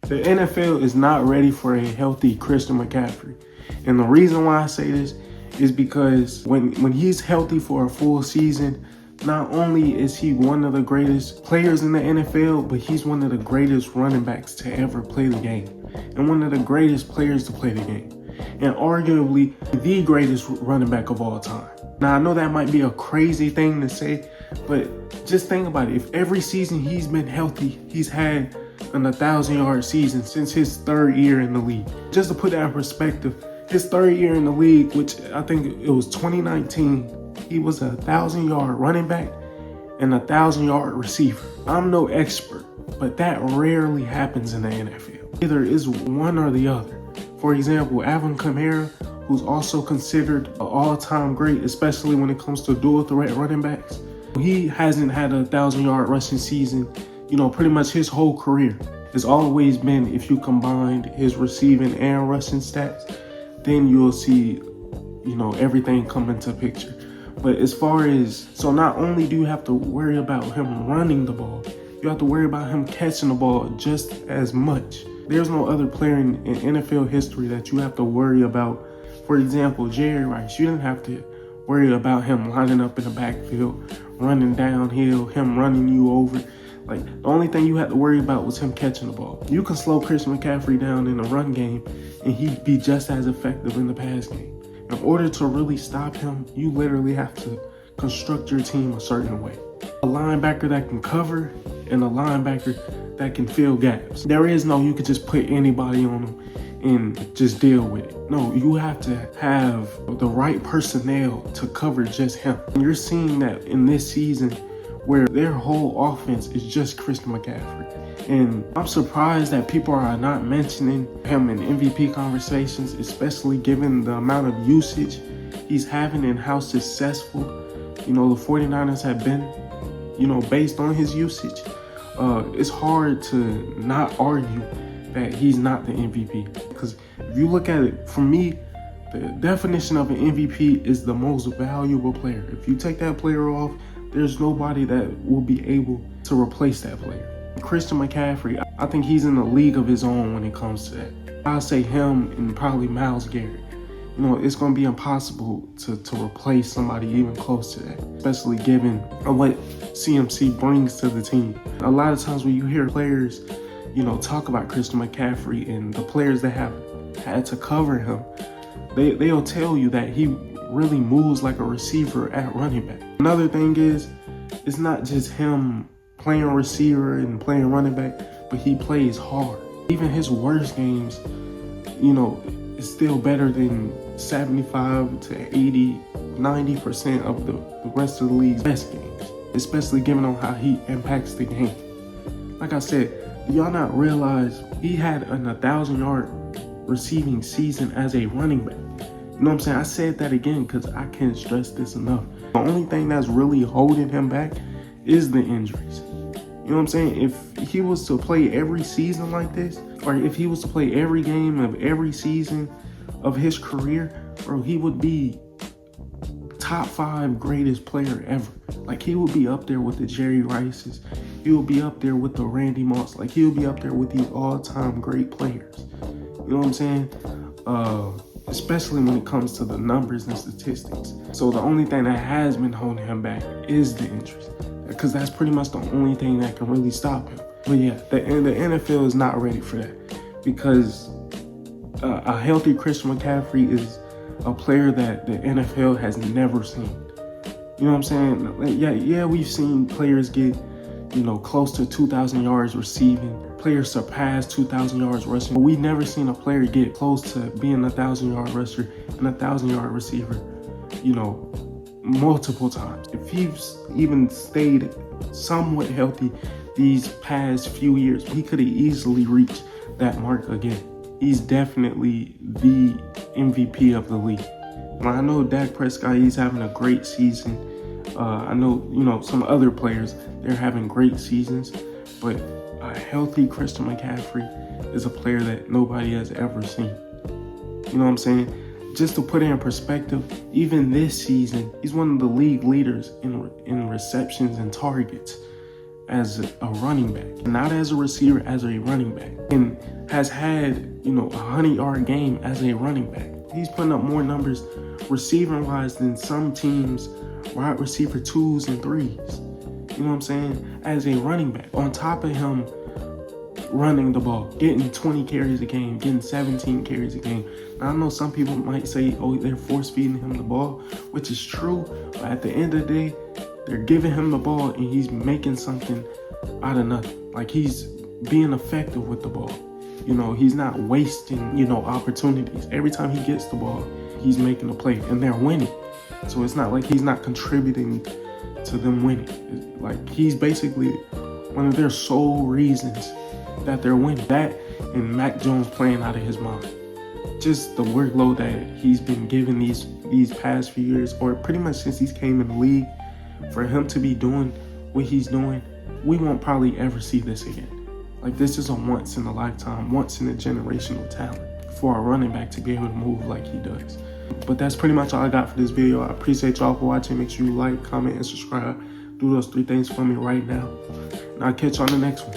The NFL is not ready for a healthy Christian McCaffery. And the reason why I say this is because when he's healthy for a full season, not only is he one of the greatest players in the NFL, but he's one of the greatest running backs to ever play the game. And one of the greatest players to play the game. And arguably the greatest running back of all time. Now, I know that might be a crazy thing to say, but just think about it. If every season he's been healthy, he's had an 1,000-yard season since his third year in the league. Just to put that in perspective, his third year in the league, which I think it was 2019, he was a 1,000-yard running back and a 1,000-yard receiver. I'm no expert, but that rarely happens in the NFL. Either is one or the other. For example, Alvin Kamara, who's also considered an all-time great, especially when it comes to dual threat running backs. He hasn't had a 1,000-yard rushing season, pretty much his whole career. It's always been, if you combined his receiving and rushing stats, then you'll see, everything come into picture. But as far as, so not only do you have to worry about him running the ball, you have to worry about him catching the ball just as much. There's no other player in NFL history that you have to worry about. For example, Jerry Rice, you didn't have to worry about him lining up in the backfield, running downhill, him running you over. Like, the only thing you had to worry about was him catching the ball. You can slow Christian McCaffery down in the run game, and he'd be just as effective in the pass game. In order to really stop him, you literally have to construct your team a certain way. A linebacker that can cover and a linebacker that can fill gaps. There is no, you could just put anybody on them and just deal with it. No, you have to have the right personnel to cover just him. And you're seeing that in this season where their whole offense is just Christian McCaffery. And I'm surprised that people are not mentioning him in MVP conversations, especially given the amount of usage he's having and how successful, the 49ers have been, based on his usage. It's hard to not argue that he's not the MVP. Because if you look at it, for me, the definition of an MVP is the most valuable player. If you take that player off, there's nobody that will be able to replace that player. Christian McCaffery, I think he's in a league of his own when it comes to that. I'll say him and probably Myles Garrett. It's going to be impossible to replace somebody even close to that, especially given what CMC brings to the team. A lot of times when you hear players, talk about Christian McCaffery and the players that have had to cover him, they'll tell you that he really moves like a receiver at running back. Another thing is, it's not just him playing receiver and playing running back, but he plays hard. Even his worst games, is still better than 75 to 80, 90% of the rest of the league's best games, especially given on how he impacts the game. Like I said, do y'all not realize he had an 1,000-yard receiving season as a running back? You know what I'm saying? I said that again because I can't stress this enough. The only thing that's really holding him back is the injuries. You know what I'm saying? If he was to play every season like this, or if he was to play every game of every season of his career, bro, he would be top 5 greatest player ever. Like, he would be up there with the Jerry Rices. He would be up there with the Randy Moss. Like, he would be up there with these all-time great players. You know what I'm saying? Especially when it comes to the numbers and statistics. So the only thing that has been holding him back is the injuries, because that's pretty much the only thing that can really stop him. But yeah, the NFL is not ready for that, because a healthy Christian McCaffery is a player that the NFL has never seen. You know what I'm saying? Like, yeah, we've seen players get, close to 2,000 yards receiving. Players surpass 2,000 yards rushing. But we've never seen a player get close to being a 1,000-yard rusher and a 1,000-yard receiver, multiple times. If he's even stayed somewhat healthy these past few years, he could have easily reached that mark again. He's definitely the MVP of the league. Now, I know Dak Prescott, he's having a great season. I know, some other players, they're having great seasons, but a healthy Christian McCaffery is a player that nobody has ever seen. You know what I'm saying? Just to put it in perspective, even this season, he's one of the league leaders in receptions and targets as a running back. Not as a receiver, as a running back. And has had, a 100-yard game as a running back. He's putting up more numbers receiving wise than some teams wide receiver 2s and 3s. You know what I'm saying? As a running back, on top of him running the ball, getting 20 carries a game, getting 17 carries a game. Now, I know some people might say, oh, they're force feeding him the ball, which is true. But at the end of the day, they're giving him the ball and he's making something out of nothing. Like, he's being effective with the ball. He's not wasting, opportunities. Every time he gets the ball, he's making a play and they're winning. So it's not like he's not contributing to them winning. Like, he's basically one of their sole reasons that they're winning. That and Mac Jones playing out of his mind. Just the workload that he's been given these past few years, or pretty much since he's came in the league, for him to be doing what he's doing, we won't probably ever see this again. Like, this is a once in a lifetime, once in a generational talent for a running back to be able to move like he does. But that's pretty much all I got for this video. I appreciate y'all for watching. Make sure you like, comment, and subscribe. Do those 3 things for me right now. And I'll catch you on the next one.